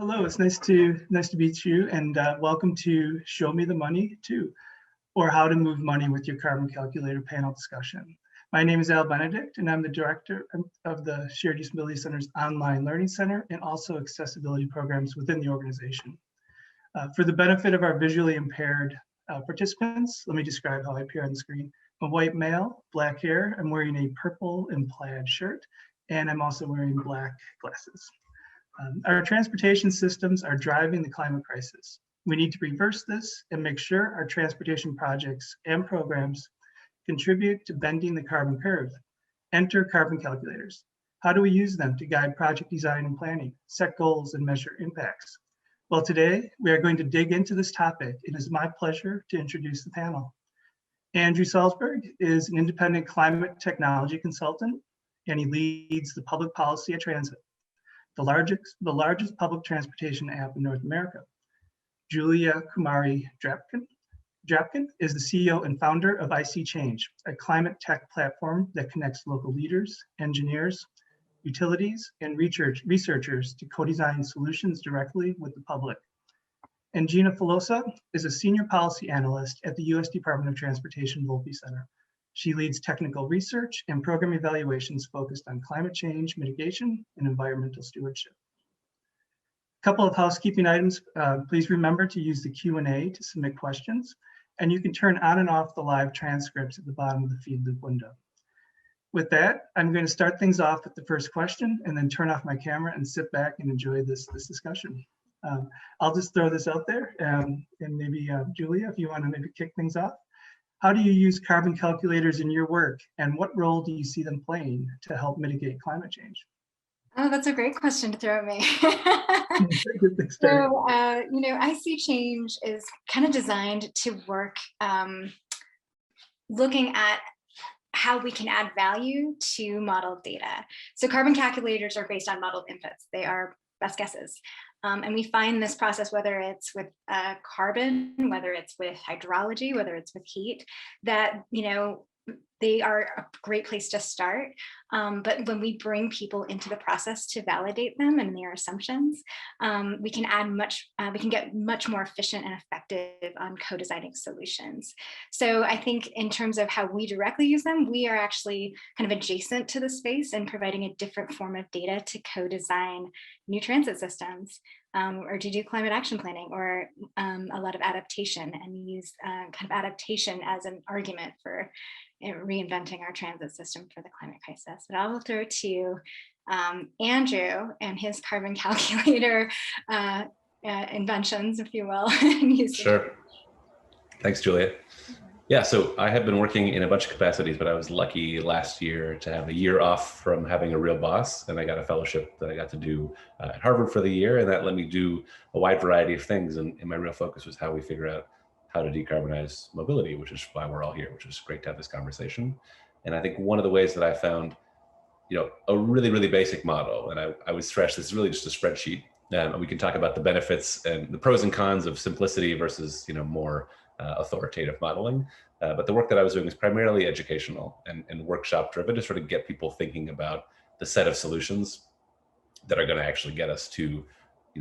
Hello, it's nice to meet you, and welcome to Show Me the Money 2, or How to Move Money with Your Carbon Calculator panel discussion. My name is Al Benedict, and I'm the director of the Shared Usability Center's Online Learning Center and also accessibility programs within the organization. For the benefit of our visually impaired participants, let me describe how I appear on the screen. I'm a white male, black hair. I'm wearing a purple and plaid shirt, and I'm also wearing black glasses. Our transportation systems are driving the climate crisis. We need to reverse this and make sure our transportation projects and programs contribute to bending the carbon curve. Enter carbon calculators. How do we use them to guide project design and planning, set goals, and measure impacts? Well, today we are going to dig into this topic. It is my pleasure to introduce the panel. Andrew Salzberg is an independent climate technology consultant, and he leads the public policy at Transit, the largest public transportation app in North America. Julia Kumari Drapkin is the CEO and founder of ISeeChange, a climate tech platform that connects local leaders, engineers, utilities, and researchers to co-design solutions directly with the public. And Gina Filosa is a senior policy analyst at the U.S. Department of Transportation Volpe Center. She leads technical research and program evaluations focused on climate change mitigation and environmental stewardship. A couple of housekeeping items. Please remember to use the Q&A to submit questions, and you can turn on and off the live transcripts at the bottom of the feed loop window. With that, I'm going to start things off with the first question and then turn off my camera and sit back and enjoy this discussion. I'll just throw this out there, and maybe Julia, if you want to maybe kick things off. How do you use carbon calculators in your work, and what role do you see them playing to help mitigate climate change? Oh, that's a great question to throw at me. So, ISeeChange is kind of designed to work looking at how we can add value to modeled data. So carbon calculators are based on modeled inputs. They are best guesses. And we find this process, whether it's with carbon, whether it's with hydrology, whether it's with heat, that, they are a great place to start. But when we bring people into the process to validate them and their assumptions, we can get much more efficient and effective on co-designing solutions. So I think in terms of how we directly use them, we are actually kind of adjacent to the space and providing a different form of data to co-design new transit systems, or to do climate action planning, or a lot of adaptation, and use kind of adaptation as an argument for reinventing our transit system for the climate crisis. But I will throw to Andrew and his carbon calculator inventions, if you will. Sure. Thanks, Julia. Yeah, so I have been working in a bunch of capacities, but I was lucky last year to have a year off from having a real boss, and I got a fellowship that I got to do at Harvard for the year, and that let me do a wide variety of things. And my real focus was how we figure out how to decarbonize mobility, which is why we're all here, which is great to have this conversation. And I think one of the ways that I found, a really, really basic model, and I would stress this is really just a spreadsheet. We can talk about the benefits and the pros and cons of simplicity versus, more authoritative modeling. But the work that I was doing is primarily educational and workshop driven to sort of get people thinking about the set of solutions that are going to actually get us to,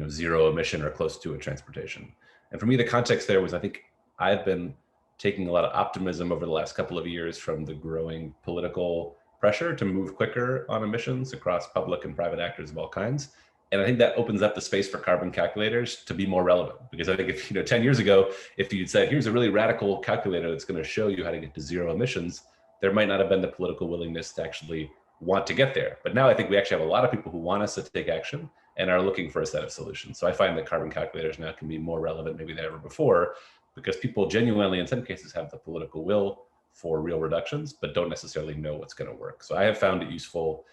zero emission or close to a transportation. And for me, the context there was, I think I've been taking a lot of optimism over the last couple of years from the growing political pressure to move quicker on emissions across public and private actors of all kinds. And I think that opens up the space for carbon calculators to be more relevant. Because I think if, 10 years ago, if you'd said, here's a really radical calculator that's going to show you how to get to zero emissions, there might not have been the political willingness to actually want to get there. But now I think we actually have a lot of people who want us to take action and are looking for a set of solutions. So I find that carbon calculators now can be more relevant maybe than ever before, because people genuinely, in some cases, have the political will for real reductions, but don't necessarily know what's going to work. So I have found it useful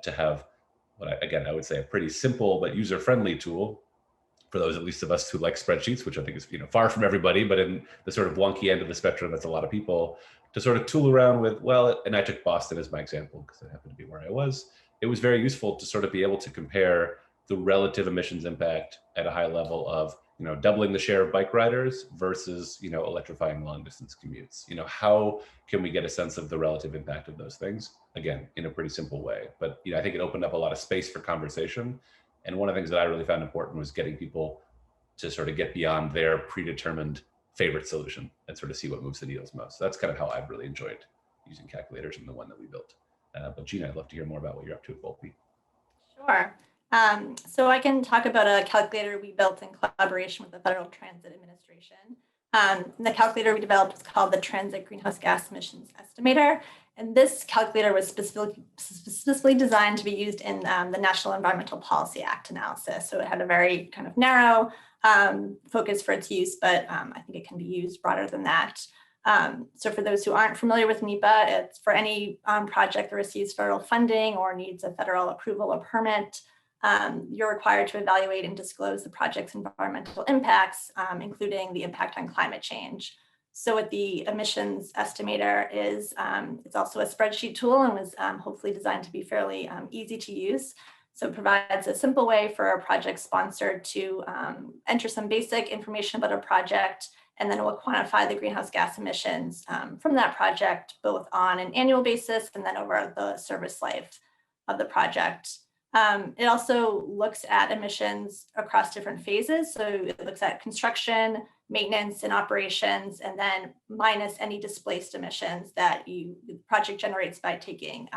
to have I would say a pretty simple but user-friendly tool for those, at least of us who like spreadsheets, which I think is far from everybody, but in the sort of wonky end of the spectrum, that's a lot of people, to sort of tool around with, and I took Boston as my example because it happened to be where I was. It was very useful to sort of be able to compare the relative emissions impact at a high level of, doubling the share of bike riders versus, electrifying long distance commutes. How can we get a sense of the relative impact of those things? Again, in a pretty simple way, but I think it opened up a lot of space for conversation And one of the things that I really found important was getting people to sort of get beyond their predetermined favorite solution and sort of see what moves the needles most. So that's kind of how I've really enjoyed using calculators and the one that we built. But Gina, I'd love to hear more about what you're up to at Volpe. Sure. So I can talk about a calculator we built in collaboration with the Federal Transit Administration. The calculator we developed is called the Transit Greenhouse Gas Emissions Estimator. And this calculator was specifically designed to be used in the National Environmental Policy Act analysis. So it had a very kind of narrow focus for its use, but I think it can be used broader than that. So for those who aren't familiar with NEPA, it's for any project that receives federal funding or needs a federal approval or permit. You're required to evaluate and disclose the project's environmental impacts, including the impact on climate change. So what the emissions estimator is, it's also a spreadsheet tool and was hopefully designed to be fairly easy to use. So it provides a simple way for a project sponsor to enter some basic information about a project, and then it will quantify the greenhouse gas emissions from that project, both on an annual basis and then over the service life of the project. It also looks at emissions across different phases. So it looks at construction, maintenance, and operations, and then minus any displaced emissions that the project generates by taking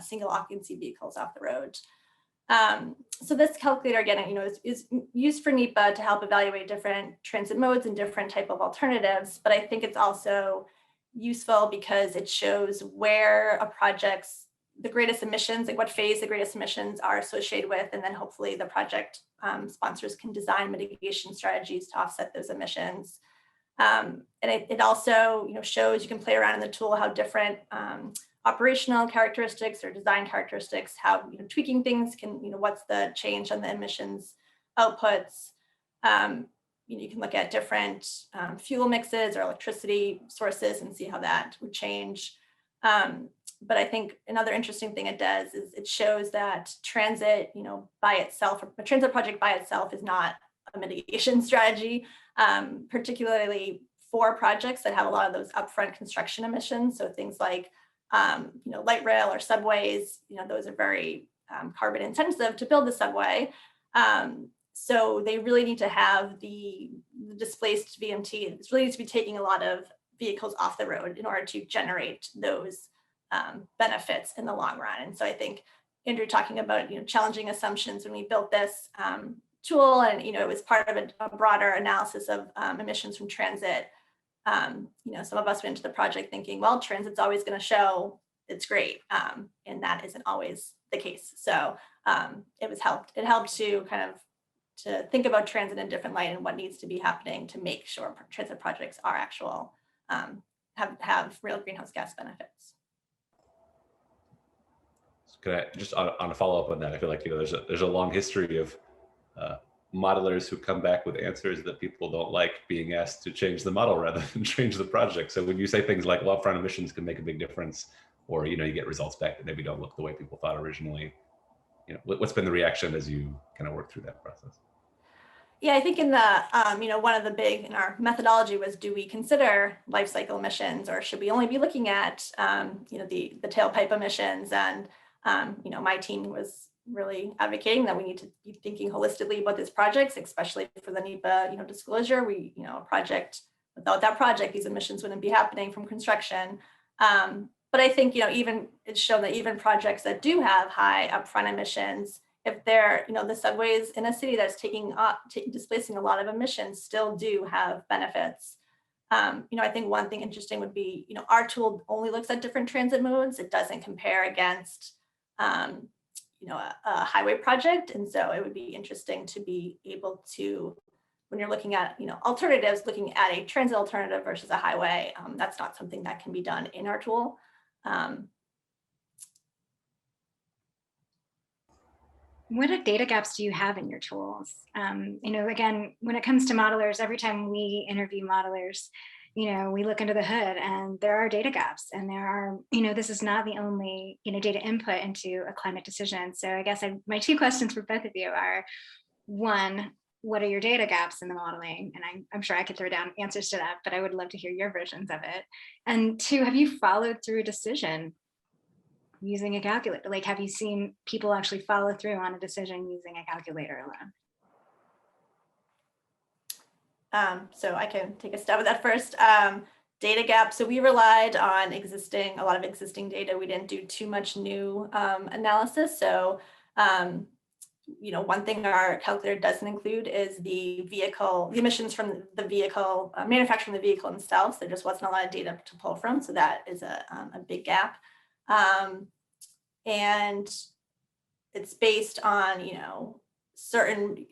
single occupancy vehicles off the road. So this calculator, again, is used for NEPA to help evaluate different transit modes and different type of alternatives. But I think it's also useful because it shows where a project's the greatest emissions, like what phase the greatest emissions are associated with, and then hopefully the project sponsors can design mitigation strategies to offset those emissions. And it also shows, you can play around in the tool how different operational characteristics or design characteristics, how tweaking things can, what's the change on the emissions outputs. You can look at different fuel mixes or electricity sources and see how that would change. But I think another interesting thing it does is it shows that transit, by itself, a transit project by itself is not a mitigation strategy, particularly for projects that have a lot of those upfront construction emissions. So things like, light rail or subways, those are very carbon intensive to build the subway. So they really need to have the displaced VMT. It's really needs to be taking a lot of vehicles off the road in order to generate those benefits in the long run. And so I think Andrew talking about challenging assumptions when we built this tool, and it was part of a broader analysis of emissions from transit. Some of us went into the project thinking, well, transit's always going to show it's great, and that isn't always the case. So it helped to kind of to think about transit in a different light and what needs to be happening to make sure transit projects are actual have real greenhouse gas benefits. Can I just on a follow up on that? I feel like there's a long history of modelers who come back with answers that people don't like being asked to change the model rather than change the project. So when you say things like, well, upfront emissions can make a big difference, or you get results back that maybe don't look the way people thought originally, what's been the reaction as you kind of work through that process? Yeah, I think in the, one of the big in our methodology was, do we consider life cycle emissions, or should we only be looking at, the tailpipe emissions? And, my team was really advocating that we need to be thinking holistically about these projects, especially for the NEPA, disclosure. We, a project, without that project, these emissions wouldn't be happening from construction. But I think, even it's shown that even projects that do have high upfront emissions, if they're, the subways in a city that's displacing a lot of emissions still do have benefits. I think one thing interesting would be, our tool only looks at different transit modes. It doesn't compare against, a highway project. And so it would be interesting to be able to, when you're looking at, alternatives, looking at a transit alternative versus a highway, that's not something that can be done in our tool. What data gaps do you have in your tools? Again, when it comes to modelers, every time we interview modelers, we look under the hood and there are data gaps, and there are, this is not the only, data input into a climate decision. So I guess my two questions for both of you are, one, what are your data gaps in the modeling? And I'm sure I could throw down answers to that, but I would love to hear your versions of it. And two, have you followed through a decision using a calculator? Like, have you seen people actually follow through on a decision using a calculator alone? So I can take a stab at that first. Data gap. So we relied on a lot of existing data. We didn't do too much new analysis. So, one thing our calculator doesn't include is the emissions from the vehicle, manufacturing the vehicle themselves. There just wasn't a lot of data to pull from. So that is a big gap. And it's based on, certain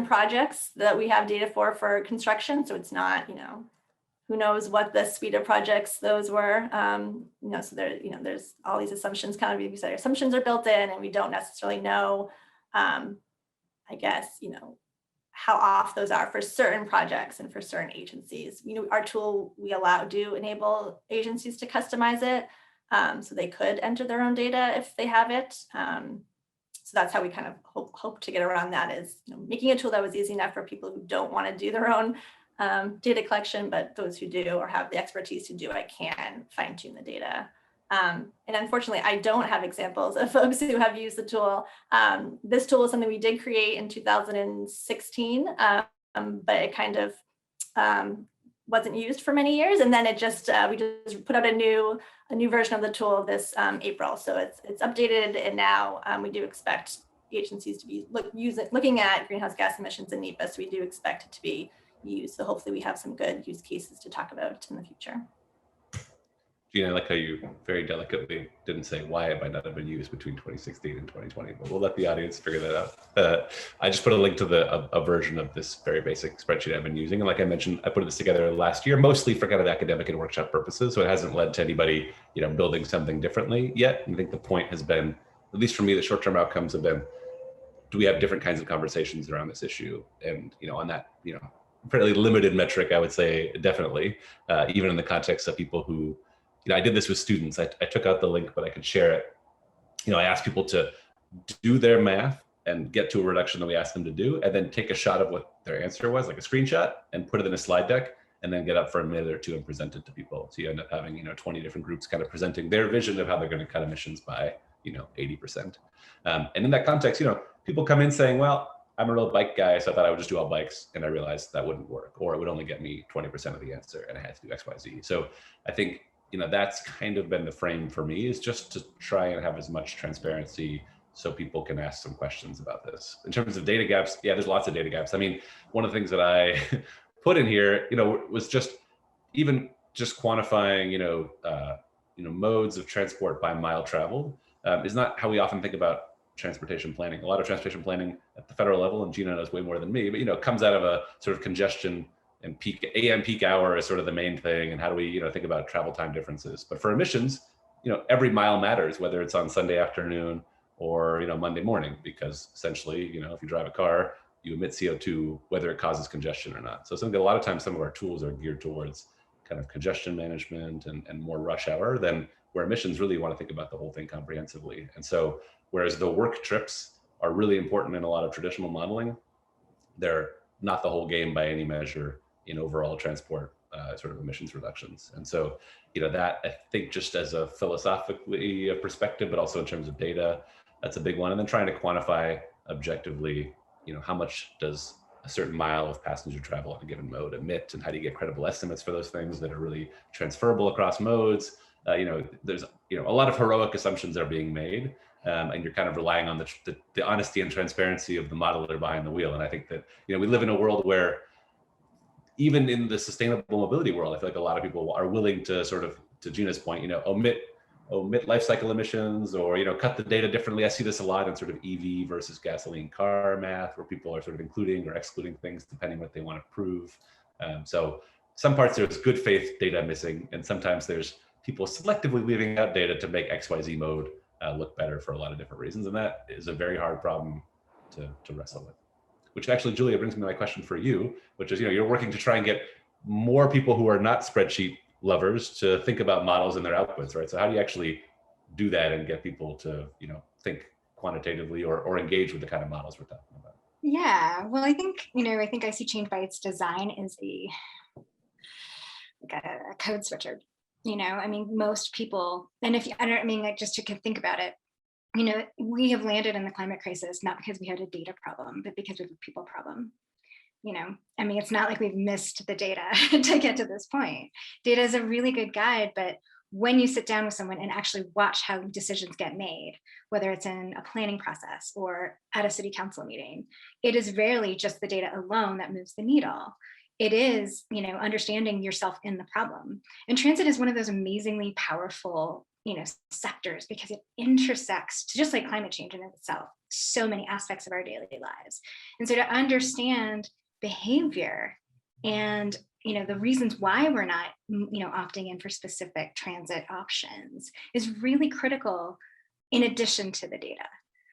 projects that we have data for construction. So it's not, who knows what the suite of projects those were. So there's all these assumptions, kind of, because our assumptions are built in, and we don't necessarily know, I guess, how off those are for certain projects and for certain agencies. Our tool, we do enable agencies to customize it, so they could enter their own data if they have it. So that's how we kind of hope to get around that, is making a tool that was easy enough for people who don't want to do their own data collection, but those who do or have the expertise to do it can fine tune the data. And unfortunately, I don't have examples of folks who have used the tool. This tool is something we did create in 2016, but it kind of wasn't used for many years. And then we just put out a new version of the tool this April. So it's updated, and now we do expect agencies to be looking at greenhouse gas emissions in NEPA. So we do expect it to be used. So hopefully we have some good use cases to talk about in the future. Gina, I like how you very delicately didn't say why it might not have been used between 2016 and 2020, but we'll let the audience figure that out. I just put a link to a version of this very basic spreadsheet I've been using. And like I mentioned, I put this together last year, mostly for kind of academic and workshop purposes. So it hasn't led to anybody, building something differently yet. And I think the point has been, at least for me, the short-term outcomes have been, do we have different kinds of conversations around this issue? And, on that, fairly limited metric, I would say definitely, even in the context of people who, I did this with students. I took out the link, but I could share it. I asked people to do their math and get to a reduction that we asked them to do, and then take a shot of what their answer was, like a screenshot, and put it in a slide deck, and then get up for a minute or two and present it to people. So you end up having, 20 different groups kind of presenting their vision of how they're going to cut emissions by, 80%. And in that context, people come in saying, well, I'm a real bike guy, so I thought I would just do all bikes, and I realized that wouldn't work, or it would only get me 20% of the answer, and I had to do X, Y, Z. So I think, that's kind of been the frame for me, is just to try and have as much transparency so people can ask some questions about this. In terms of data gaps, yeah, there's lots of data gaps. I mean, one of the things that I put in here, was just quantifying, modes of transport by mile traveled is not how we often think about transportation planning. A lot of transportation planning at the federal level, and Gina knows way more than me, but comes out of a sort of congestion and AM peak hour is sort of the main thing. And how do we, think about travel time differences? But for emissions, every mile matters, whether it's on Sunday afternoon or, Monday morning, because essentially, if you drive a car, you emit CO2, whether it causes congestion or not. So I think a lot of times some of our tools are geared towards kind of congestion management and more rush hour than where emissions really want to think about the whole thing comprehensively. And so, whereas the work trips are really important in a lot of traditional modeling, they're not the whole game by any measure in overall transport sort of emissions reductions. And so, that I think just as a philosophically perspective, but also in terms of data, that's a big one. And then trying to quantify objectively, how much does a certain mile of passenger travel on a given mode emit, and how do you get credible estimates for those things that are really transferable across modes? There's a lot of heroic assumptions that are being made, and you're kind of relying on the honesty and transparency of the modeler behind the wheel. And I think that we live in a world where, even in the sustainable mobility world, I feel like a lot of people are willing to sort of, to Gina's point, omit life cycle emissions, or cut the data differently. I see this a lot in sort of EV versus gasoline car math, where people are sort of including or excluding things depending what they want to prove. So some parts there's good faith data missing, and sometimes there's people selectively leaving out data to make XYZ mode look better for a lot of different reasons. And that is a very hard problem to wrestle with. Which actually, Julia, brings me to my question for you, which is, you're working to try and get more people who are not spreadsheet lovers to think about models and their outputs, right? So how do you actually do that and get people to, think quantitatively or engage with the kind of models we're talking about? Yeah, well, I think ISeeChange by its design is a code switcher. You know, I mean, most people, and if you, I mean, like, just to think about it, you know, we have landed in the climate crisis, not because we had a data problem, but because we have a people problem. You know, I mean, it's not like we've missed the data to get to this point. Data is a really good guide, but when you sit down with someone and actually watch how decisions get made, whether it's in a planning process or at a city council meeting, it is rarely just the data alone that moves the needle. It is, you know, understanding yourself in the problem. And transit is one of those amazingly powerful, you know, sectors, because it intersects, just like climate change in itself, so many aspects of our daily lives. And so to understand behavior and, you know, the reasons why we're not, you know, opting in for specific transit options is really critical in addition to the data.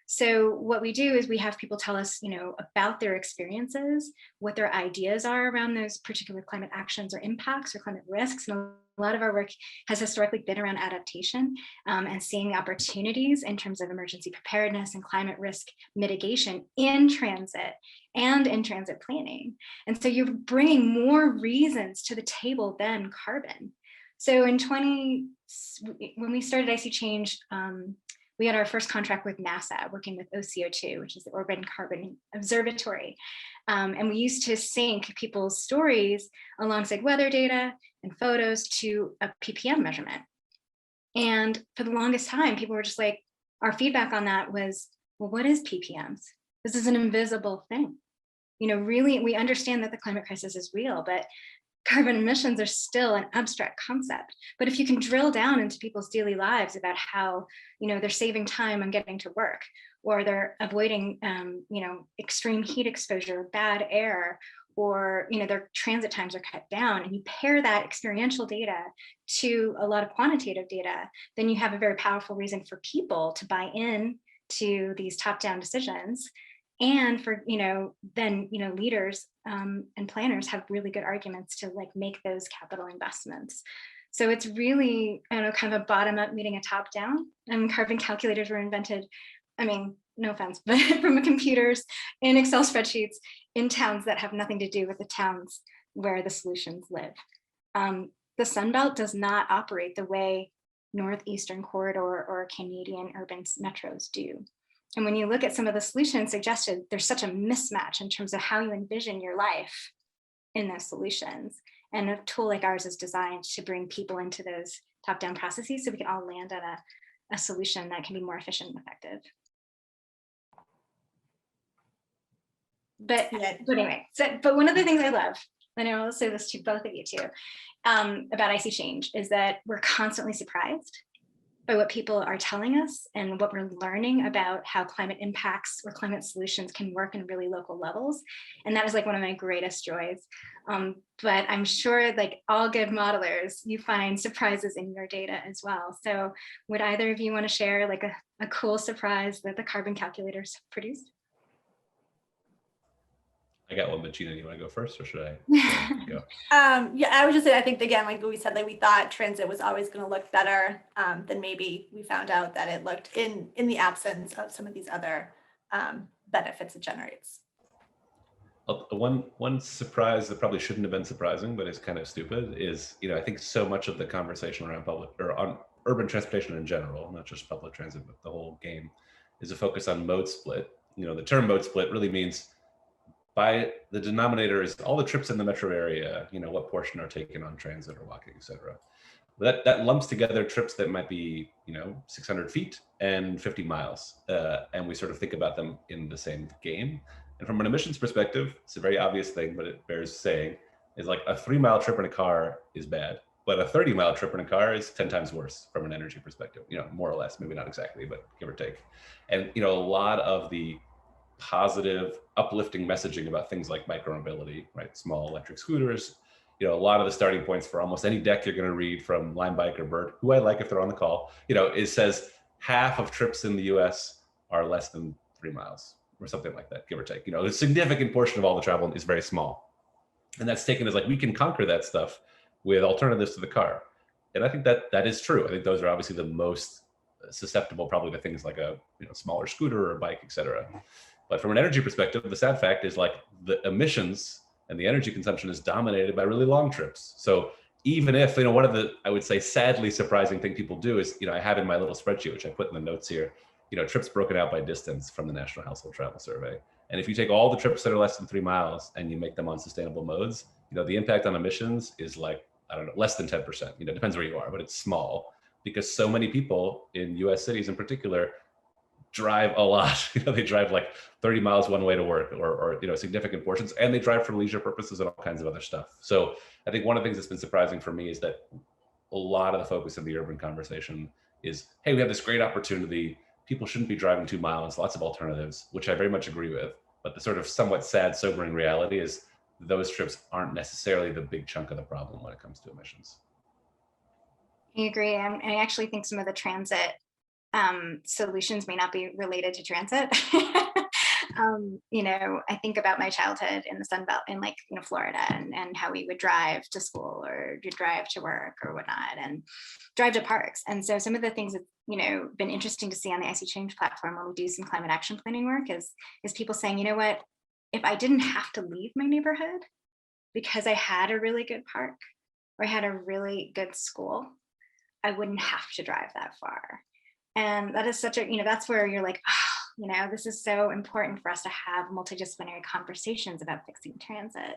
So what we do is we have people tell us, you know, about their experiences, what their ideas are around those particular climate actions or impacts or climate risks. And a lot of our work has historically been around adaptation and seeing opportunities in terms of emergency preparedness and climate risk mitigation in transit and in transit planning. And so you're bringing more reasons to the table than carbon. So when we started ISeeChange, we had our first contract with NASA, working with OCO2, which is the Urban Carbon Observatory. And we used to sync people's stories alongside weather data and photos to a ppm measurement. And for the longest time, people were just like, our feedback on that was, well, what is ppms? This is an invisible thing. You know, really, we understand that the climate crisis is real, but carbon emissions are still an abstract concept. But if you can drill down into people's daily lives about how, you know, they're saving time on getting to work, or they're avoiding, you know, extreme heat exposure, bad air, or, you know, their transit times are cut down, and you pair that experiential data to a lot of quantitative data, then you have a very powerful reason for people to buy in to these top-down decisions. And for, you know, then, you know, leaders and planners have really good arguments to like make those capital investments. So it's really, I don't know, kind of a bottom up meeting a top down. And carbon calculators were invented, I mean, no offense, but from computers in Excel spreadsheets in towns that have nothing to do with the towns where the solutions live. The Sunbelt does not operate the way Northeastern Corridor or Canadian urban metros do. And when you look at some of the solutions suggested, there's such a mismatch in terms of how you envision your life in those solutions. And a tool like ours is designed to bring people into those top-down processes so we can all land on a solution that can be more efficient and effective. But anyway, but one of the things I love, and I will say this to both of you too, about ISeeChange is that we're constantly surprised by what people are telling us and what we're learning about how climate impacts or climate solutions can work in really local levels. And that is like one of my greatest joys. But I'm sure like all good modelers, you find surprises in your data as well. So would either of you want to share like a cool surprise that the carbon calculators produced? I got one, but Gina, do you want to go first, or should I go? Yeah, I was just saying, I think again, like we said, like we thought transit was always going to look better than maybe we found out that it looked in the absence of some of these other benefits it generates. One surprise that probably shouldn't have been surprising, but is kind of stupid, is, you know, I think so much of the conversation around public or on urban transportation in general, not just public transit, but the whole game, is a focus on mode split. You know, the term mode split really means, by the denominator is all the trips in the metro area, you know, what portion are taken on transit or walking, et cetera. That lumps together trips that might be, you know, 600 feet and 50 miles. And we sort of think about them in the same game. And from an emissions perspective, it's a very obvious thing, but it bears saying, is like a 3-mile trip in a car is bad, but a 30-mile trip in a car is 10 times worse from an energy perspective, you know, more or less, maybe not exactly, but give or take. And, you know, a lot of the positive, uplifting messaging about things like micromobility, right? Small electric scooters. You know, a lot of the starting points for almost any deck you're going to read from Lime Bike or Bird, who I like if they're on the call, you know, it says half of trips in the US are less than 3 miles or something like that, give or take. You know, a significant portion of all the travel is very small. And that's taken as like, we can conquer that stuff with alternatives to the car. And I think that is true. I think those are obviously the most susceptible probably to things like a, you know, smaller scooter or bike, et cetera. But from an energy perspective, the sad fact is like the emissions and the energy consumption is dominated by really long trips. So even if, one of the, I would say, sadly surprising thing people do is, I have in my little spreadsheet, which I put in the notes here, trips broken out by distance from the National Household Travel Survey. And if you take all the trips that are less than 3 miles and you make them on sustainable modes, the impact on emissions is like, I don't know, less than 10%. It depends where you are, but it's small because so many people in US cities in particular drive a lot. They drive like 30 miles one way to work or significant portions, and they drive for leisure purposes and all kinds of other stuff. So I think one of the things that's been surprising for me is that a lot of the focus of the urban conversation is, hey, we have this great opportunity. People shouldn't be driving 2 miles, lots of alternatives, which I very much agree with. But the sort of somewhat sad, sobering reality is those trips aren't necessarily the big chunk of the problem when it comes to emissions. I agree. And I actually think some of the transit solutions may not be related to transit. I think about my childhood in the Sun Belt in Florida and how we would drive to school or drive to work or whatnot and drive to parks. And so some of the things that, been interesting to see on the ISeeChange platform when we do some climate action planning work is people saying, you know what, if I didn't have to leave my neighborhood because I had a really good park or I had a really good school, I wouldn't have to drive that far. And that is such a, that's where you're like, oh, this is so important for us to have multidisciplinary conversations about fixing transit.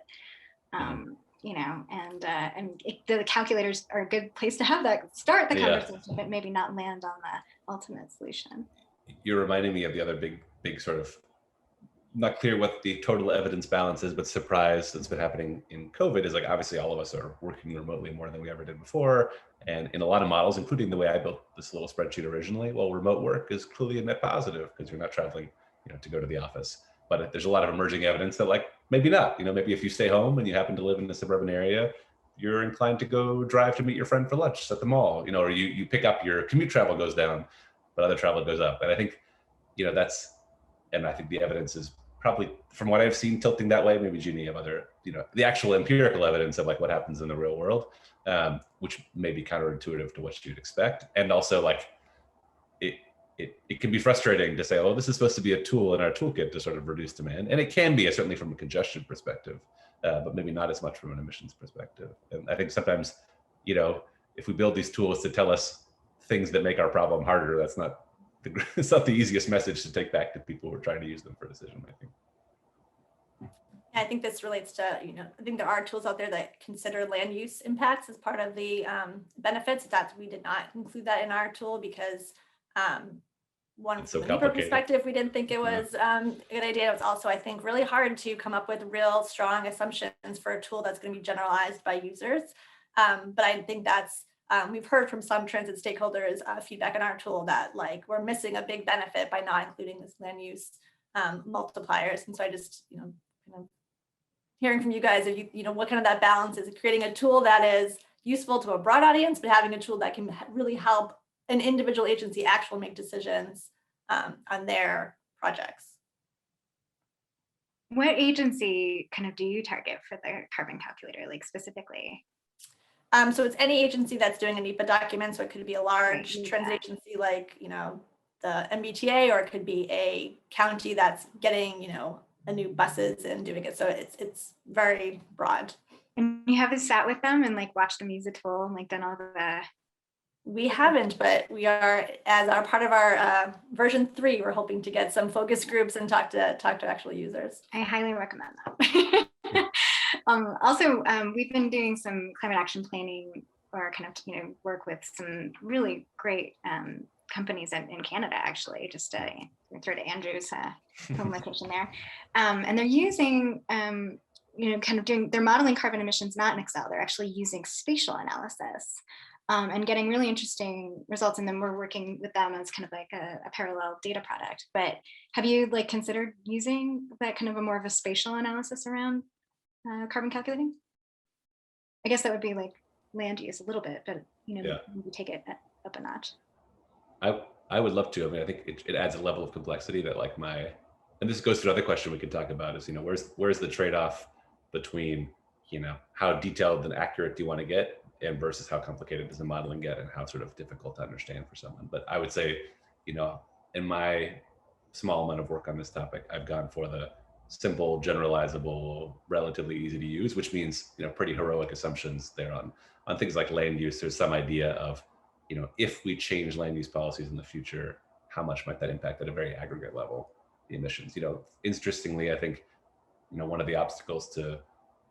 The calculators are a good place to have that, start the conversation, but maybe not land on the ultimate solution. You're reminding me of the other big sort of, not clear what the total evidence balance is, but surprise that's been happening in COVID is obviously all of us are working remotely more than we ever did before. And in a lot of models, including the way I built this little spreadsheet originally, well, remote work is clearly a net positive because you're not traveling, to go to the office. But there's a lot of emerging evidence that maybe not, maybe if you stay home and you happen to live in a suburban area, you're inclined to go drive to meet your friend for lunch at the mall, or you pick up your commute travel goes down, but other travel goes up. And I think, and I think the evidence is probably, from what I've seen, tilting that way. Maybe Gina, you have other, the actual empirical evidence of what happens in the real world, which may be counterintuitive to what you'd expect. And also it can be frustrating to say, oh, this is supposed to be a tool in our toolkit to sort of reduce demand. And it can be, certainly from a congestion perspective, but maybe not as much from an emissions perspective. And I think sometimes, if we build these tools to tell us things that make our problem harder, it's not the easiest message to take back to people who are trying to use them for decision making. I think this relates to, I think there are tools out there that consider land use impacts as part of the benefits. We did not include that in our tool because from the NEPA perspective, we didn't think it was a good idea. It was also, I think, really hard to come up with real strong assumptions for a tool that's going to be generalized by users. But I think that's, we've heard from some transit stakeholders feedback in our tool that we're missing a big benefit by not including this land use multipliers. And so I just, kind of hearing from you guys, what kind of that balance is, creating a tool that is useful to a broad audience, but having a tool that can really help an individual agency actually make decisions on their projects. What agency kind of do you target for the carbon calculator, specifically? So it's any agency that's doing a NEPA document. So it could be a large transit agency like, the MBTA, or it could be a county that's getting, a new buses and doing it. So it's very broad. And you haven't sat with them and watched them use the tool and done all the... We haven't, but we are, as our part of our version 3, we're hoping to get some focus groups and talk to actual users. I highly recommend that. Also, we've been doing some climate action planning or kind of, work with some really great companies in Canada, actually, just to throw to Andrew's home location there. And they're using, kind of they're modeling carbon emissions, not in Excel, they're actually using spatial analysis and getting really interesting results. And then we're working with them as kind of a parallel data product. But have you considered using that kind of a more of a spatial analysis around carbon calculating? I guess that would be land use a little bit, but maybe take it up a notch. I would love to. I mean, I think it adds a level of complexity that and this goes to another question we could talk about is, where's the trade-off between, how detailed and accurate do you want to get and versus how complicated does the modeling get and how sort of difficult to understand for someone. But I would say, in my small amount of work on this topic, I've gone for the simple, generalizable, relatively easy to use, which means, pretty heroic assumptions there on things like land use. There's some idea of, if we change land use policies in the future, how much might that impact at a very aggregate level the emissions? Interestingly, I think, one of the obstacles to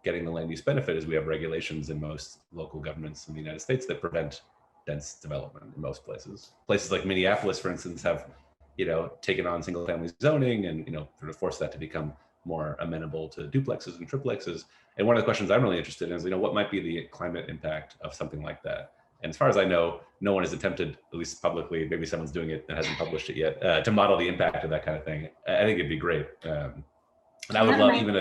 getting the land use benefit is we have regulations in most local governments in the United States that prevent dense development in most places. Places like Minneapolis, for instance, have, taken on single family zoning and, sort of forced that to become more amenable to duplexes and triplexes. And one of the questions I'm really interested in is, what might be the climate impact of something like that? And as far as I know, no one has attempted, at least publicly, maybe someone's doing it and hasn't published it yet, to model the impact of that kind of thing. I think it'd be great. And I would love even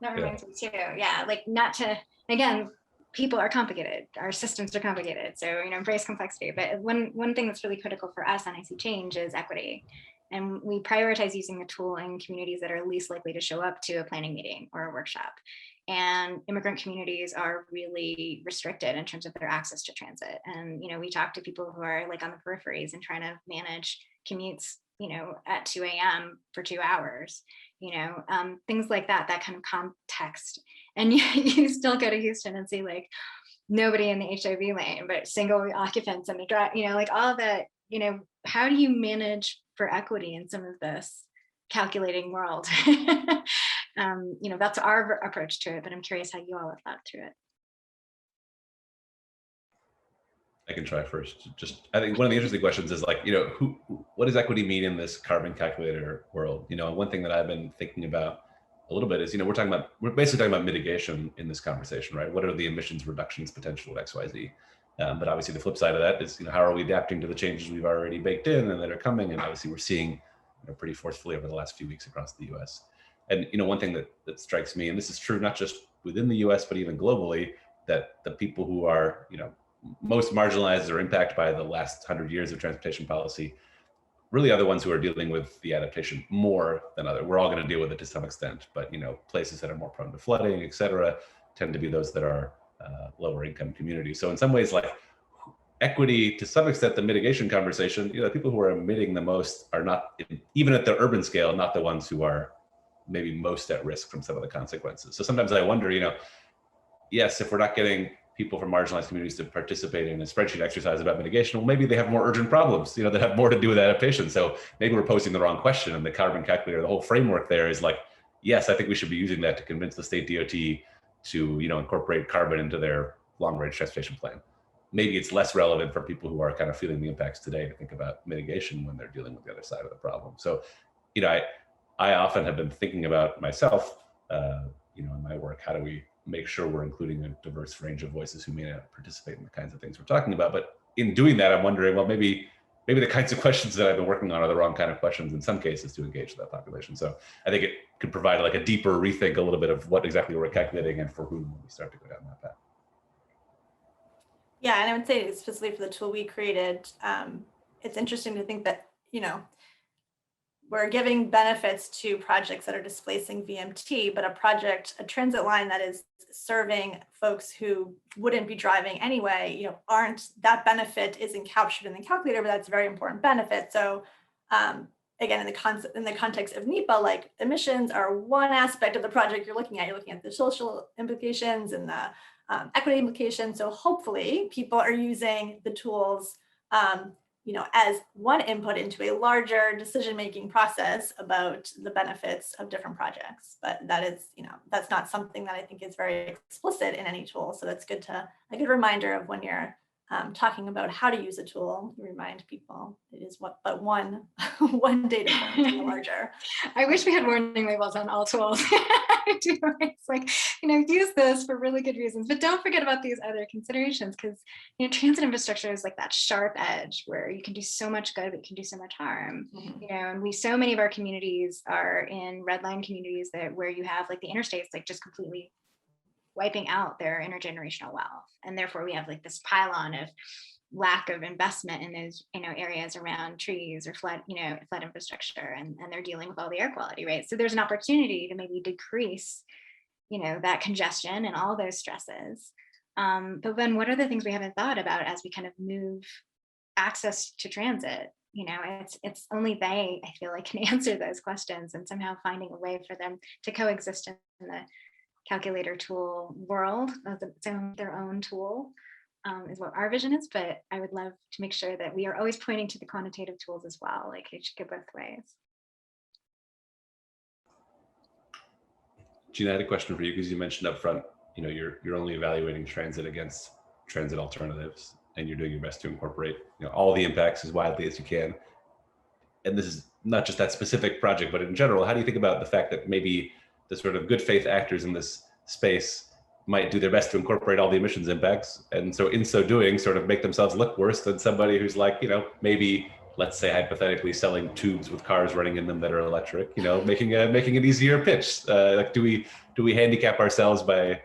that reminds me too. Yeah, like not to, again, people are complicated. Our systems are complicated. So, embrace complexity. But one thing that's really critical for us on ISeeChange is equity. And we prioritize using the tool in communities that are least likely to show up to a planning meeting or a workshop. And immigrant communities are really restricted in terms of their access to transit. And, we talk to people who are like on the peripheries and trying to manage commutes, at 2 a.m. for 2 hours, things like that kind of context. And you still go to Houston and see like nobody in the HIV lane, but single occupants in the drive, like all that, how do you manage for equity in some of this calculating world? That's our approach to it, but I'm curious how you all have thought through it. I can try first. I think one of the interesting questions is like, what does equity mean in this carbon calculator world? One thing that I've been thinking about a little bit is, we're basically talking about mitigation in this conversation, right? What are the emissions reductions potential of XYZ? But obviously the flip side of that is, how are we adapting to the changes we've already baked in and that are coming? And obviously we're seeing pretty forcefully over the last few weeks across the US. And one thing that strikes me, and this is true not just within the US, but even globally, that the people who are, most marginalized or impacted by the last 100 years of transportation policy really are the ones who are dealing with the adaptation more than others. We're all going to deal with it to some extent, but places that are more prone to flooding, et cetera, tend to be those that are lower income communities. So in some ways, like equity, to some extent, the mitigation conversation, the people who are emitting the most are not, even at the urban scale, not the ones who are maybe most at risk from some of the consequences. So sometimes I wonder, yes, if we're not getting people from marginalized communities to participate in a spreadsheet exercise about mitigation, well, maybe they have more urgent problems, that have more to do with adaptation. So maybe we're posing the wrong question, and the carbon calculator, the whole framework there is like, yes, I think we should be using that to convince the state DOT to, incorporate carbon into their long-range transportation plan. Maybe it's less relevant for people who are kind of feeling the impacts today to think about mitigation when they're dealing with the other side of the problem. So, I often have been thinking about myself, in my work, how do we make sure we're including a diverse range of voices who may not participate in the kinds of things we're talking about. But in doing that, I'm wondering, well, maybe the kinds of questions that I've been working on are the wrong kind of questions in some cases to engage that population. So I think it could provide like a deeper rethink, a little bit of what exactly we're calculating and for whom when we start to go down that path. Yeah, and I would say specifically for the tool we created, it's interesting to think that, we're giving benefits to projects that are displacing VMT, but a transit line that is serving folks who wouldn't be driving anyway, that benefit isn't captured in the calculator, but that's a very important benefit. So again, in the context of NEPA, like emissions are one aspect of the project you're looking at. You're looking at the social implications and the equity implications. So hopefully people are using the tools as one input into a larger decision-making process about the benefits of different projects. But that is, that's not something that I think is very explicit in any tool. So that's a good reminder of when you're talking about how to use a tool, you remind people it is but one data point in the larger. I wish we had warning labels on all tools. It's like, use this for really good reasons, but don't forget about these other considerations, because transit infrastructure is like that sharp edge where you can do so much good, but you can do so much harm. Mm-hmm. And so many of our communities are in red line communities where you have like the interstates like just completely wiping out their intergenerational wealth, and therefore we have like this pylon of lack of investment in those areas around trees or flood infrastructure, and they're dealing with all the air quality, right? So there's an opportunity to maybe decrease that congestion and all those stresses, but then what are the things we haven't thought about as we kind of move access to transit it's only they, I feel like, can answer those questions, and somehow finding a way for them to coexist in the calculator tool world as their own tool is what our vision is. But I would love to make sure that we are always pointing to the quantitative tools as well. Like it should go both ways. Gina, I had a question for you because you mentioned up front, you're only evaluating transit against transit alternatives, and you're doing your best to incorporate all the impacts as widely as you can. And this is not just that specific project, but in general, how do you think about the fact that maybe the sort of good faith actors in this space might do their best to incorporate all the emissions impacts, and so in so doing sort of make themselves look worse than somebody who's like, maybe, let's say hypothetically, selling tubes with cars running in them that are electric, making an easier pitch. Like, do we handicap ourselves by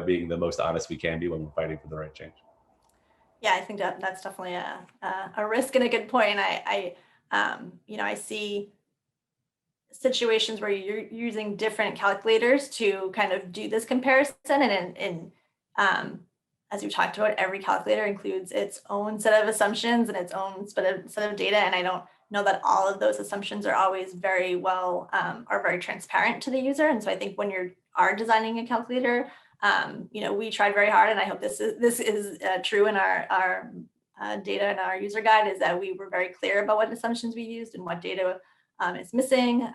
being the most honest we can be when we're fighting for the right change? Yeah, I think that's definitely a risk and a good point. I see situations where you're using different calculators to kind of do this comparison, and as you talked about, every calculator includes its own set of assumptions and its own set of data, and I don't know that all of those assumptions are always very well are very transparent to the user. And so I think when you are designing a calculator, we tried very hard, and I hope this is true in our data and our user guide, is that we were very clear about what assumptions we used and what data is missing.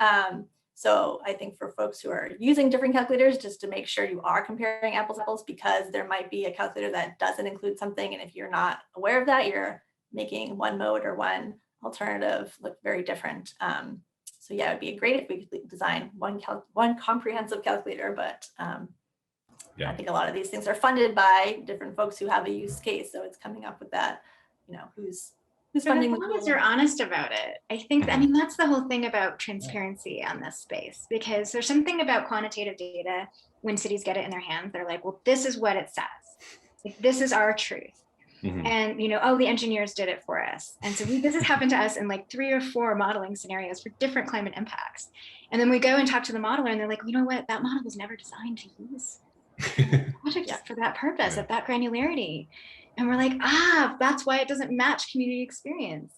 So I think for folks who are using different calculators, just to make sure you are comparing apples to apples, because there might be a calculator that doesn't include something, and if you're not aware of that, you're making one mode or one alternative look very different. So yeah, it would be great if we could design one comprehensive calculator, but yeah. I think a lot of these things are funded by different folks who have a use case, so it's coming up with that, who's funding. As long as you're honest about it, I think, that's the whole thing about transparency on this space, because there's something about quantitative data when cities get it in their hands, they're like, well, this is what it says. Like, this is our truth. And, the engineers did it for us. And so this has happened to us in like 3 or 4 modeling scenarios for different climate impacts. And then we go and talk to the modeler, and they're like, you know what, that model was never designed to use project for that purpose, at that granularity. And we're like, that's why it doesn't match community experience.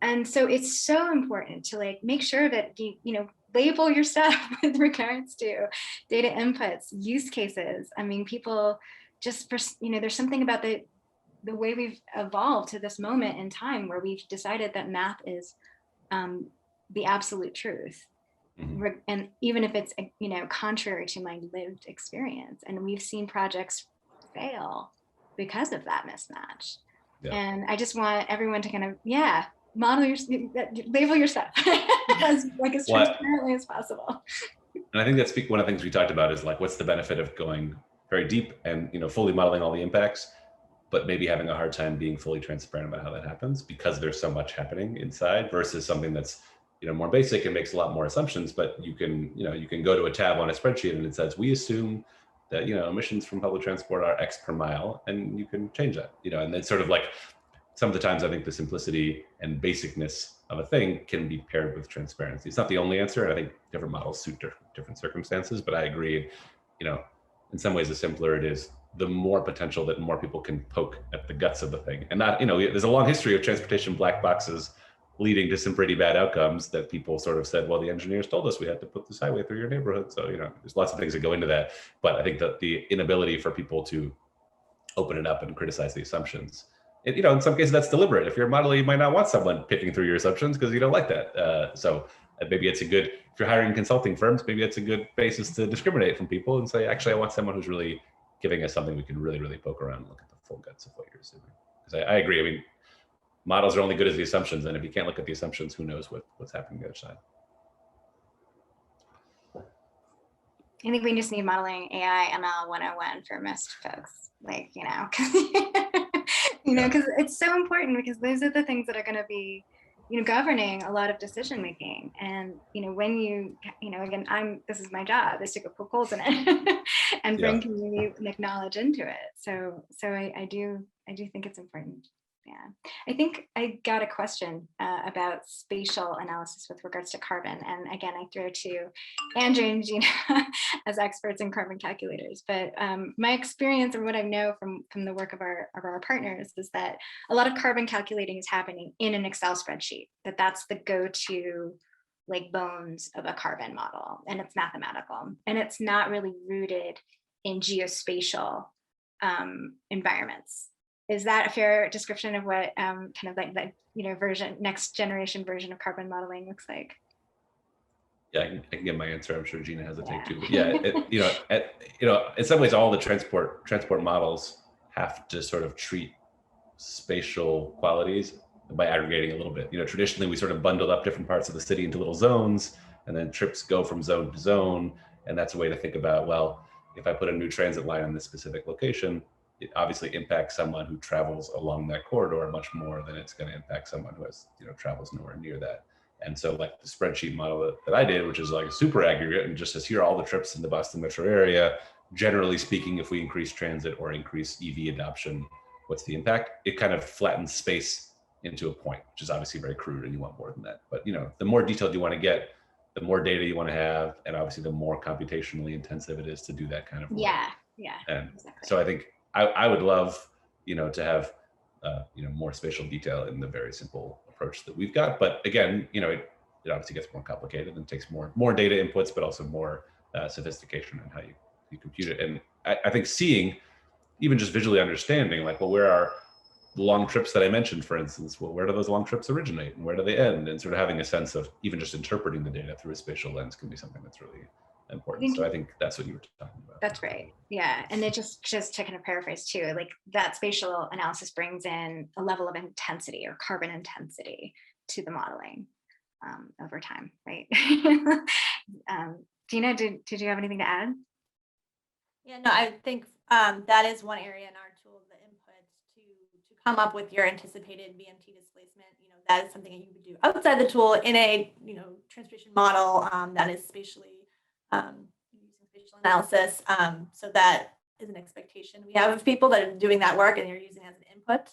And so it's so important to like make sure that you label your stuff with regards to data inputs, use cases. I mean, people just, there's something about the way we've evolved to this moment in time where we've decided that math is the absolute truth. And even if it's, contrary to my lived experience, and we've seen projects fail because of that mismatch. Yeah. And I just want everyone to kind of, label your stuff as transparently as possible. And I think that's one of the things we talked about is like, what's the benefit of going very deep and, fully modeling all the impacts, but maybe having a hard time being fully transparent about how that happens because there's so much happening inside, versus something that's, more basic and makes a lot more assumptions, but you can go to a tab on a spreadsheet and it says, we assume that, emissions from public transport are X per mile, and you can change that, and it's sort of like, some of the times I think the simplicity and basicness of a thing can be paired with transparency. It's not the only answer, and I think different models suit different circumstances, but I agree, in some ways the simpler it is, the more potential that more people can poke at the guts of the thing. And not, there's a long history of transportation black boxes leading to some pretty bad outcomes that people sort of said, well, the engineers told us we had to put this highway through your neighborhood. So, there's lots of things that go into that. But I think that the inability for people to open it up and criticize the assumptions, in some cases that's deliberate. If you're a modeler, you might not want someone picking through your assumptions because you don't like that. So maybe it's if you're hiring consulting firms, maybe it's a good basis to discriminate from people and say, actually, I want someone who's really giving us something we can really, really poke around and look at the full guts of what you're assuming. Because I agree. I mean, models are only good as the assumptions, and if you can't look at the assumptions, who knows what's happening on the other side. I think we just need modeling AI ML 101 for most folks, because it's so important, because those are the things that are going to be, governing a lot of decision making. And, when again, this is my job, is to go poke holes in it and bring community knowledge into it. So I do think it's important. Yeah, I think I got a question about spatial analysis with regards to carbon. And again, I throw to Andrew and Gina as experts in carbon calculators. But my experience and what I know from the work of our partners is that a lot of carbon calculating is happening in an Excel spreadsheet, that's the go-to like bones of a carbon model, and it's mathematical, and it's not really rooted in geospatial environments. Is that a fair description of what kind of like the next generation version of carbon modeling looks like? Yeah, I can get my answer. I'm sure Gina has a take too. But yeah, in some ways, all the transport models have to sort of treat spatial qualities by aggregating a little bit. Traditionally we sort of bundled up different parts of the city into little zones, and then trips go from zone to zone. And that's a way to think about, well, if I put a new transit line in this specific location, it obviously impacts someone who travels along that corridor much more than it's going to impact someone who has, travels nowhere near that. And so like the spreadsheet model that I did, which is like a super aggregate and just says, here are all the trips in the Boston metro area. Generally speaking, if we increase transit or increase EV adoption, what's the impact? It kind of flattens space into a point, which is obviously very crude, and you want more than that. But the more detailed you want to get, the more data you want to have, and obviously the more computationally intensive it is to do that kind of work. Yeah. And exactly. so I think I would love, to have, more spatial detail in the very simple approach that we've got. But again, it obviously gets more complicated and takes more data inputs, but also more sophistication in how you compute it. And I think seeing, even just visually understanding, like, well, where are the long trips that I mentioned, for instance, well, where do those long trips originate and where do they end? And sort of having a sense of even just interpreting the data through a spatial lens can be something that's really important. So I think that's what you were talking about. That's right. Yeah. And it just to kind of paraphrase too, like that spatial analysis brings in a level of intensity or carbon intensity to the modeling over time, right? Gina, did you have anything to add? Yeah, no, I think that is one area in our tool, the inputs to come up with your anticipated VMT displacement. That is something that you would do outside the tool in a transportation model that is spatially using spatial analysis. So that is an expectation we have of people that are doing that work and you're using it as an input.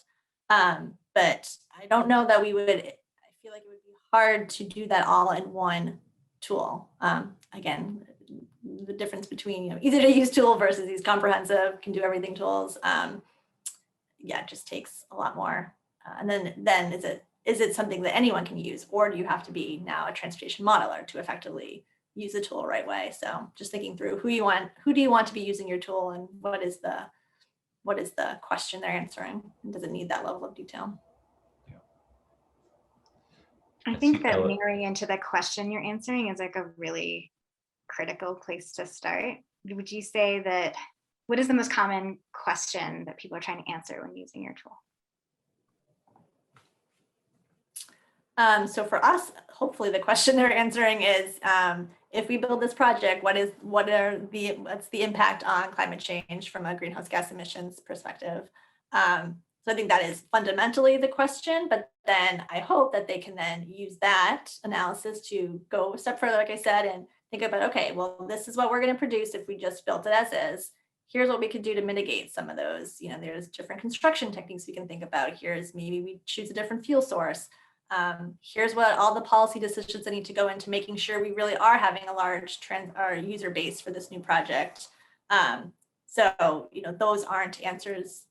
But I don't know that we would. I feel like it would be hard to do that all in one tool. Again, the difference between easy to use tool versus these comprehensive can do everything tools, it just takes a lot more. And then is it something that anyone can use, or do you have to be now a transportation modeler to effectively use the tool the right way? So just thinking through who do you want to be using your tool, and what is the question they're answering, and does it need that level of detail? I think that marrying into the question you're answering is like a really critical place to start. Would you say that, what is the most common question that people are trying to answer when using your tool? So for us, hopefully the question they're answering is, if we build this project, what's the impact on climate change from a greenhouse gas emissions perspective? So I think that is fundamentally the question, but then I hope that they can then use that analysis to go a step further, like I said, and think about, okay, well, this is what we're going to produce if we just built it as is. Here's what we could do to mitigate some of those. There's different construction techniques we can think about. Here's maybe we choose a different fuel source. Here's what all the policy decisions that need to go into making sure we really are having a large user base for this new project. So those aren't answers.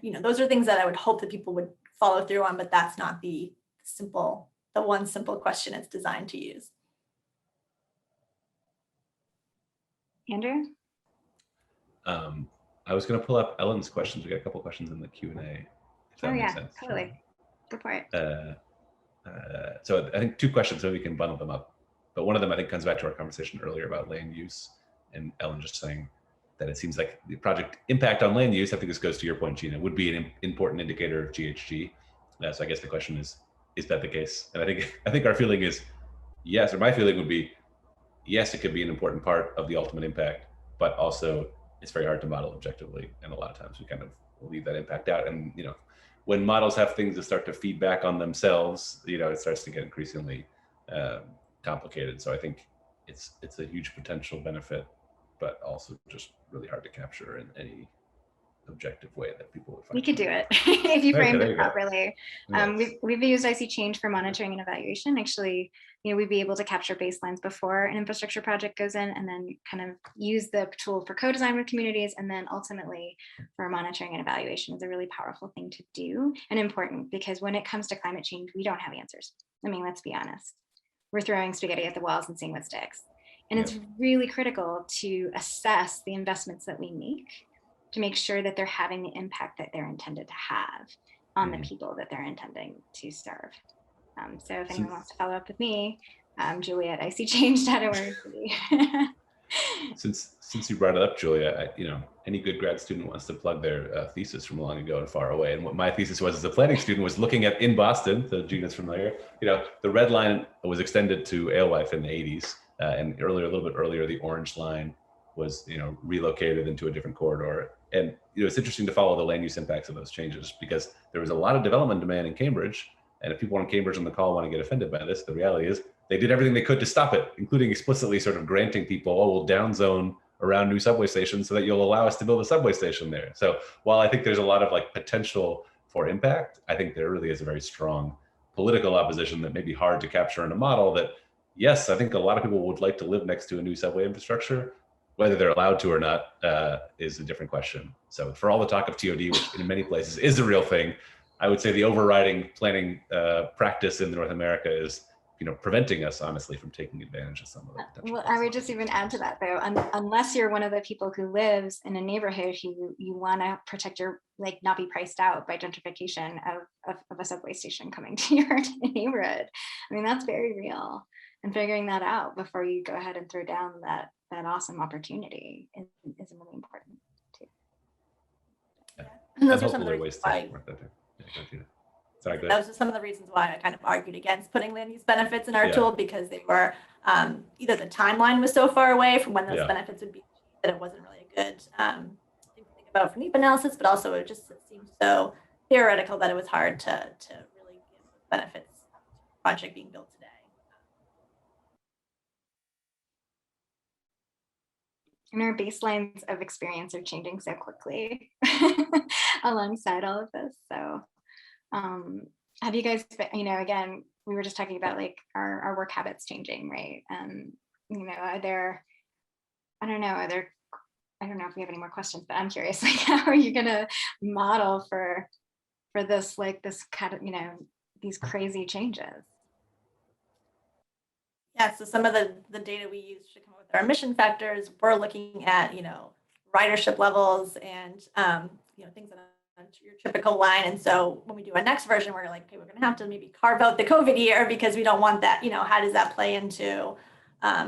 Those are things that I would hope that people would follow through on, but that's not the one simple question it's designed to use. Andrew? I was going to pull up Ellen's questions. We got a couple questions in the Q&A. If that makes sense. Totally. Go for it. So I think two questions, so we can bundle them up. But one of them, I think, comes back to our conversation earlier about land use, and Ellen just saying that it seems like the project impact on land use, I think this goes to your point, Gina, would be an important indicator of GHG. So I guess the question is that the case? And I think our feeling is yes, or my feeling would be yes, it could be an important part of the ultimate impact, but also it's very hard to model objectively, and a lot of times we kind of leave that impact out. And when models have things that start to feed back on themselves, it starts to get increasingly complicated. So I think it's a huge potential benefit, but also just really hard to capture in objective way that people would find? We could do it if you framed it properly. Nice. We've used ISeeChange for monitoring and evaluation. Actually, we'd be able to capture baselines before an infrastructure project goes in, and then kind of use the tool for co-design with communities, and then ultimately for monitoring and evaluation is a really powerful thing to do and important, because when it comes to climate change, we don't have answers. I mean, let's be honest. We're throwing spaghetti at the walls and seeing what sticks. And it's really critical to assess the investments that we make to make sure that they're having the impact that they're intended to have on the people that they're intending to serve. So if anyone wants to follow up with me, Julia at ISeeChange.org. Since you brought it up, Julia, any good grad student wants to plug their thesis from long ago and far away. And what my thesis was as a planning student was looking at, in Boston, so Gina's familiar, the red line was extended to Alewife in the 80s. And earlier, a little bit earlier, the orange line was, relocated into a different corridor. And, it's interesting to follow the land use impacts of those changes, because there was a lot of development demand in Cambridge. And if people in Cambridge on the call want to get offended by this, the reality is they did everything they could to stop it, including explicitly sort of granting people, we'll downzone around new subway stations so that you'll allow us to build a subway station there. So while I think there's a lot of potential for impact, I think there really is a very strong political opposition that may be hard to capture in a model that, yes, I think a lot of people would like to live next to a new subway infrastructure. Whether they're allowed to or not is a different question. So for all the talk of TOD, which in many places is a real thing, I would say the overriding planning practice in North America is, preventing us honestly from taking advantage of some of the potential. Well, I would just even add to that though, unless you're one of the people who lives in a neighborhood who you want to protect your, not be priced out by gentrification of a subway station coming to your neighborhood. I mean, that's very real. And figuring that out before you go ahead and throw down that awesome opportunity is really important too. Yeah. And those are some of the ways why. Sorry, go ahead. Those are some of the reasons why I kind of argued against putting land use benefits in our tool, because they were either the timeline was so far away from when those benefits would be that it wasn't really a good thing to think about for NEPA analysis, but also it seemed so theoretical that it was hard to really give benefits to the project being built today. And our baselines of experience are changing so quickly alongside all of this. So have you guys, again, we were just talking about our work habits changing, right? Are there, I don't know if we have any more questions, but I'm curious, how are you gonna model for this, this kind of, these crazy changes? Yeah, so some of the data we use to come up with our emission factors, we're looking at, ridership levels and, things on your typical line. And so when we do our next version, we're like, okay, we're going to have to maybe carve out the COVID year because we don't want that, how does that play into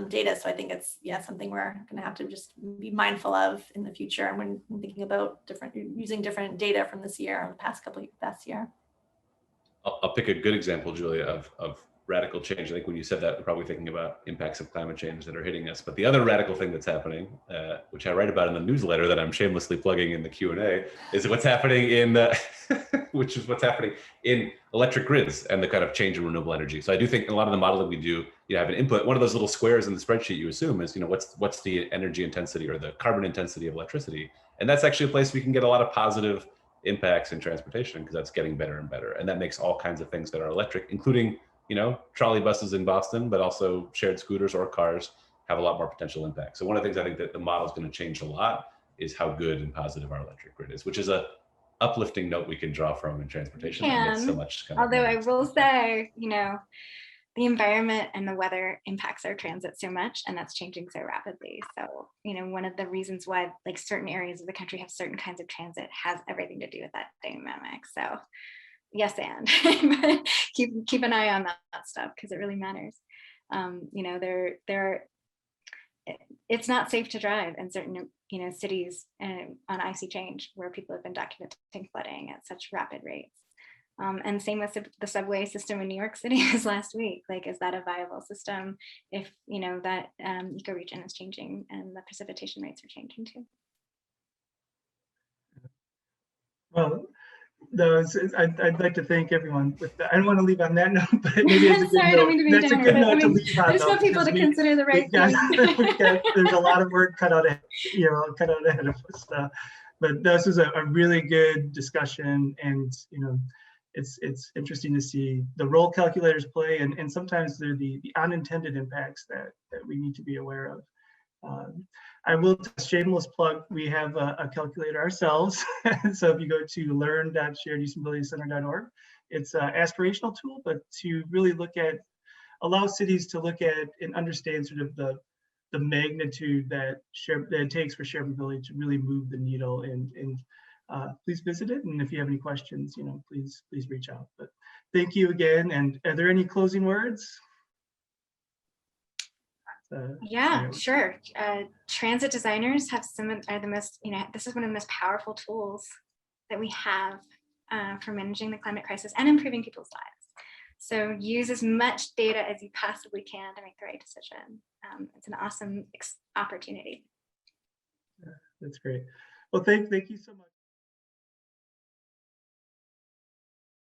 data? So I think it's, something we're going to have to just be mindful of in the future. And when thinking about using different data from this year or the past year. I'll pick a good example, Julia, of radical change. I think when you said that, we're probably thinking about impacts of climate change that are hitting us. But the other radical thing that's happening, which I write about in the newsletter that I'm shamelessly plugging in the Q&A, is what's happening which is what's happening in electric grids and the kind of change in renewable energy. So I do think a lot of the modeling we do, you have an input. One of those little squares in the spreadsheet you assume is, what's the energy intensity or the carbon intensity of electricity? And that's actually a place we can get a lot of positive impacts in transportation because that's getting better and better. And that makes all kinds of things that are electric, including trolley buses in Boston, but also shared scooters or cars have a lot more potential impact. So one of the things I think that the model is going to change a lot is how good and positive our electric grid is, which is a uplifting note we can draw from in transportation. So much although I will say, the environment and the weather impacts our transit so much, and that's changing so rapidly. So, one of the reasons why certain areas of the country have certain kinds of transit has everything to do with that dynamic. So yes, and keep an eye on that stuff because it really matters. It's not safe to drive in certain cities on ISeeChange where people have been documenting flooding at such rapid rates. And same with the subway system in New York City this last week. Is that a viable system if that ecoregion is changing and the precipitation rates are changing too? Well, I'd like to thank everyone. I don't want to leave on that note, but maybe it's a good note. That's a good note to leave on. I just want people to consider the right thing. There's a lot of work cut out ahead of us. But this is a really good discussion, and it's interesting to see the role calculators play, and sometimes they're the unintended impacts that we need to be aware of. I will shameless plug, we have a calculator ourselves. So if you go to learn.sharedusabilitycenter.org, it's an aspirational tool, but to really allow cities to look at and understand sort of the magnitude that it takes for shareability to really move the needle. And please visit it. And if you have any questions, please reach out. But thank you again. And are there any closing words? Yeah, sure. Transit designers are the most, this is one of the most powerful tools that we have for managing the climate crisis and improving people's lives. So use as much data as you possibly can to make the right decision. It's an awesome opportunity. Yeah, that's great. Well, thank you so much.